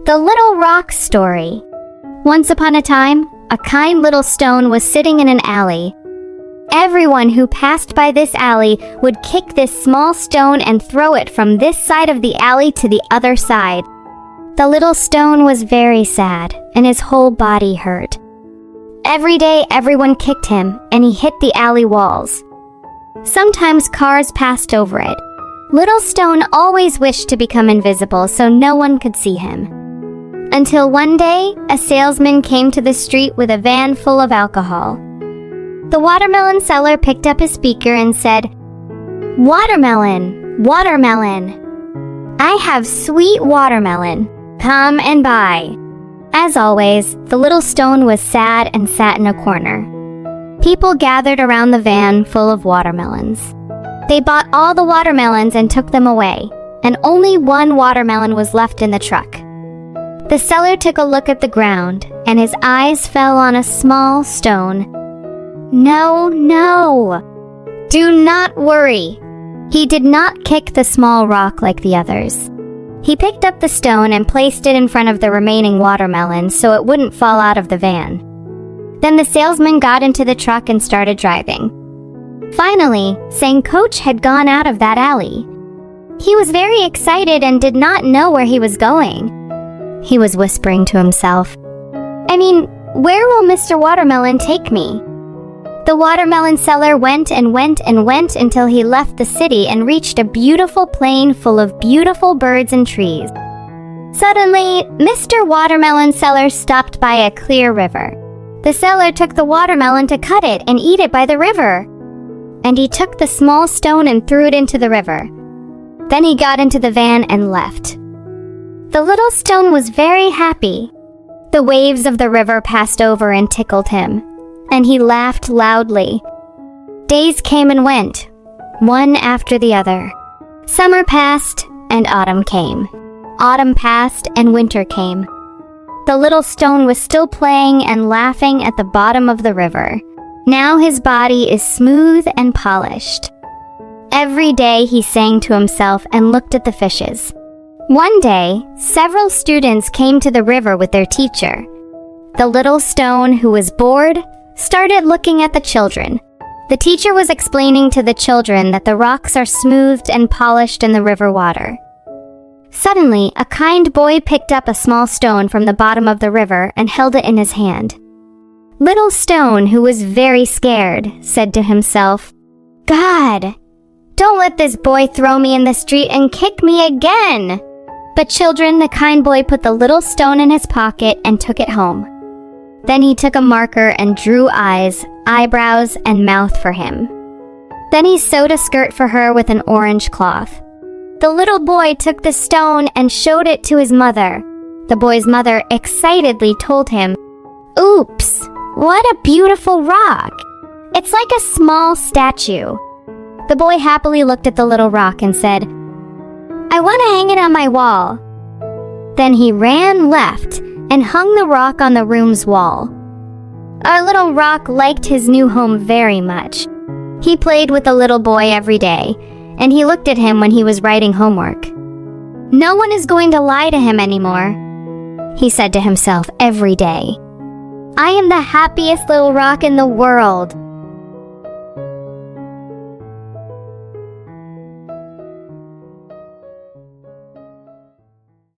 The Little Rock Story. Once upon a time, a kind little stone was sitting in an alley. Everyone who passed by this alley would kick this small stone and throw it from this side of the alley to the other side. The little stone was very sad, and his whole body hurt. Every day, everyone kicked him, and he hit the alley walls. Sometimes cars passed over it. Little Stone always wished to become invisible so no one could see him. Until one day, a salesman came to the street with a van full of alcohol. The watermelon seller picked up his speaker and said, "Watermelon, watermelon. I have sweet watermelon. Come and buy." As always, the little stone was sad and sat in a corner. People gathered around the van full of watermelons. They bought all the watermelons and took them away, and only one watermelon was left in the truck. The seller took a look at the ground, and his eyes fell on a small stone. No, no. Do not worry. He did not kick the small rock like the others. He picked up the stone and placed it in front of the remaining watermelons so it wouldn't fall out of the van. Then the salesman got into the truck and started driving. Finally, Sang Coach had gone out of that alley. He was very excited and did not know where he was going. He was whispering to himself, where will Mr. Watermelon take me? The watermelon seller went and went and went until he left the city and reached a beautiful plain full of beautiful birds and trees. Suddenly, Mr. Watermelon seller stopped by a clear river. The seller took the watermelon to cut it and eat it by the river. And he took the small stone and threw it into the river. Then he got into the van and left. The little stone was very happy. The waves of the river passed over and tickled him, and he laughed loudly. Days came and went, one after the other. Summer passed, and autumn came. Autumn passed, and winter came. The little stone was still playing and laughing at the bottom of the river. Now his body is smooth and polished. Every day he sang to himself and looked at the fishes. One day, several students came to the river with their teacher. The little stone, who was bored, started looking at the children. The teacher was explaining to the children that the rocks are smoothed and polished in the river water. Suddenly, a kind boy picked up a small stone from the bottom of the river and held it in his hand. Little Stone, who was very scared, said to himself, "God, don't let this boy throw me in the street and kick me again." But children, the kind boy put the little stone in his pocket and took it home. Then he took a marker and drew eyes, eyebrows, and mouth for him. Then he sewed a skirt for her with an orange cloth. The little boy took the stone and showed it to his mother. The boy's mother excitedly told him, "Oops, what a beautiful rock! It's like a small statue." The boy happily looked at the little rock and said, "I want to hang it on my wall." Then he ran left and hung the rock on the room's wall. Our little rock liked his new home very much. He played with the little boy every day, and he looked at him when he was writing homework. "No one is going to lie to him anymore," he said to himself every day. "I am the happiest little rock in the world."